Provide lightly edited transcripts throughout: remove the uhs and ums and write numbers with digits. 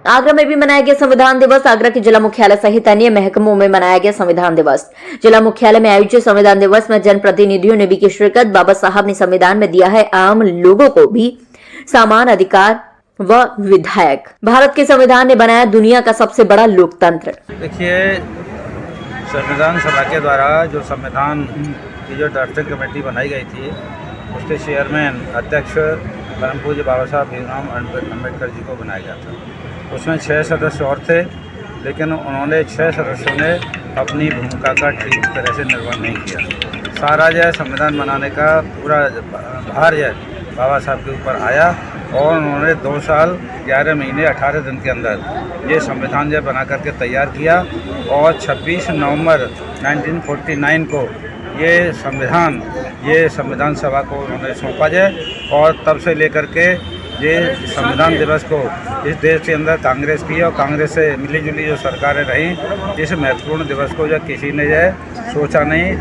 आगरा में भी मनाया गया संविधान दिवस। आगरा के जिला मुख्यालय सहित अन्य महकमों में मनाया गया संविधान दिवस। जिला मुख्यालय में आयोजित संविधान दिवस में जनप्रतिनिधियों ने भी की शिरकत। बाबा साहब ने संविधान में दिया है आम लोगों को भी समान अधिकार व विधायक। भारत के संविधान ने बनाया दुनिया का सबसे बड़ा लोकतंत्र। देखिए, संविधान सभा के द्वारा जो संविधान की जो ड्राफ्टिंग कमेटी बनाई गई थी, उसके चेयरमैन अध्यक्ष परम पूज्य बाबा साहब भीमराव अम्बेडकर जी को बनाया गया था। उसमें 6 सदस्य और थे, लेकिन उन्होंने 6 सदस्यों ने अपनी भूमिका का ठीक तरह से निर्वहन नहीं किया। सारा जो संविधान बनाने का पूरा भार जो बाबा साहब के ऊपर आया और उन्होंने 2 साल 11 महीने 18 दिन के अंदर ये संविधान जो बना करके तैयार किया और 26 नवंबर 1949 को ये संविधान सभा को उन्होंने सौंपा जाए और तब से लेकर के ये संविधान दिवस को इस देश के अंदर कांग्रेस की और कांग्रेस से मिली जुली जो सरकारें रहीं, इस महत्वपूर्ण दिवस को जो किसी ने जो सोचा नहीं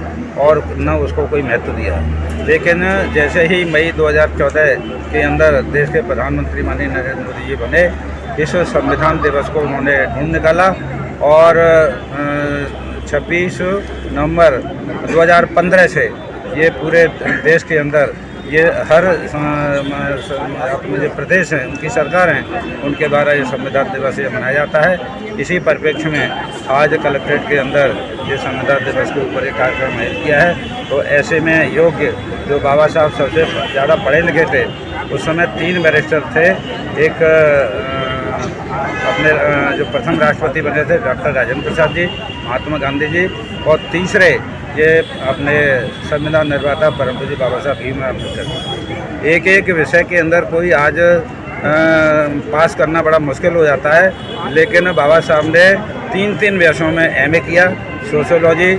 और न उसको कोई महत्व दिया। लेकिन जैसे ही मई 2014 के अंदर देश के प्रधानमंत्री माननीय नरेंद्र मोदी जी बने, इस संविधान दिवस को उन्होंने ढूंढ निकाला और 26 नवंबर 2015 से ये पूरे देश के अंदर ये हर अपने जो प्रदेश हैं, उनकी सरकार हैं, उनके द्वारा ये संविधान दिवस ये मनाया जाता है। इसी परिप्रेक्ष्य में आज कलेक्ट्रेट के अंदर ये संविधान दिवस के ऊपर एक कार्यक्रम आयोजित किया है। तो ऐसे में योग्य जो बाबा साहब सबसे ज़्यादा पढ़े लिखे थे, उस समय 3 बैरिस्टर थे। एक अपने जो प्रथम राष्ट्रपति बने थे डॉक्टर राजेंद्र प्रसाद जी, महात्मा गांधी जी, और तीसरे ये अपने संविधान निर्माता परम पूज्य बाबा साहब भीमराव अम्बेडकर। एक विषय के अंदर कोई आज पास करना बड़ा मुश्किल हो जाता है, लेकिन बाबा साहब ने 3 विषयों में MA किया, सोशियोलॉजी,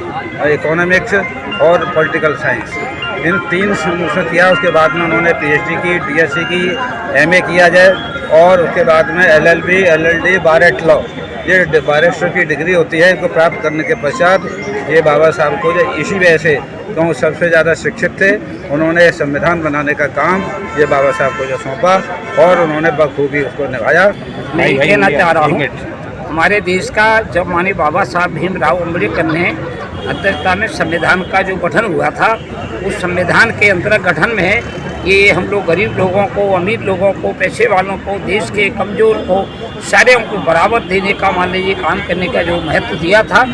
इकोनॉमिक्स और पॉलिटिकल साइंस। इन 3 से किया। उसके बाद में उन्होंने PhD की, DSc की, MA किया जाए और उसके बाद में LLB, LLD, बार एट लॉ, ये बैरिस्टर की डिग्री होती है। इनको प्राप्त करने के पश्चात ये बाबा साहब को जो इसी वजह से तो सबसे ज़्यादा शिक्षित थे, उन्होंने संविधान बनाने का काम ये बाबा साहब को जो सौंपा और उन्होंने बखूबी उसको निभाया। मैं ये कहना चाह रहा हूँ, हमारे देश का जब माननीय बाबा साहब भीमराव अम्बेडकर ने अध्यक्षता में संविधान का जो गठन हुआ था, उस संविधान के अंतर्गत गठन में ये हम लोग गरीब लोगों को, अमीर लोगों को, पैसे वालों को, देश के कमज़ोर को, सारे उनको बराबर देने का मान लीजिए काम करने का जो महत्व दिया था।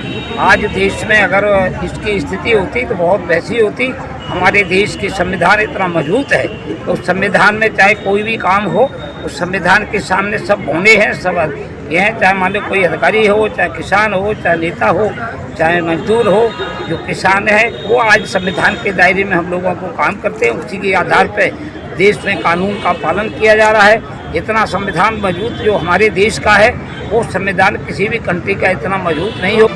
आज देश में अगर इसकी स्थिति होती तो बहुत वैसी होती। हमारे देश की संविधान इतना मजबूत है तो संविधान में चाहे कोई भी काम हो, उस संविधान के सामने सब होने हैं, सब ये हैं। चाहे मान लो कोई अधिकारी हो, चाहे किसान हो, चाहे नेता हो, चाहे मजदूर हो, जो किसान है वो आज संविधान के दायरे में हम लोगों को काम करते हैं। उसी के आधार पर देश में कानून का पालन किया जा रहा है। इतना संविधान मजबूत जो हमारे देश का है, वो संविधान किसी भी कंट्री का इतना मजबूत नहीं हो।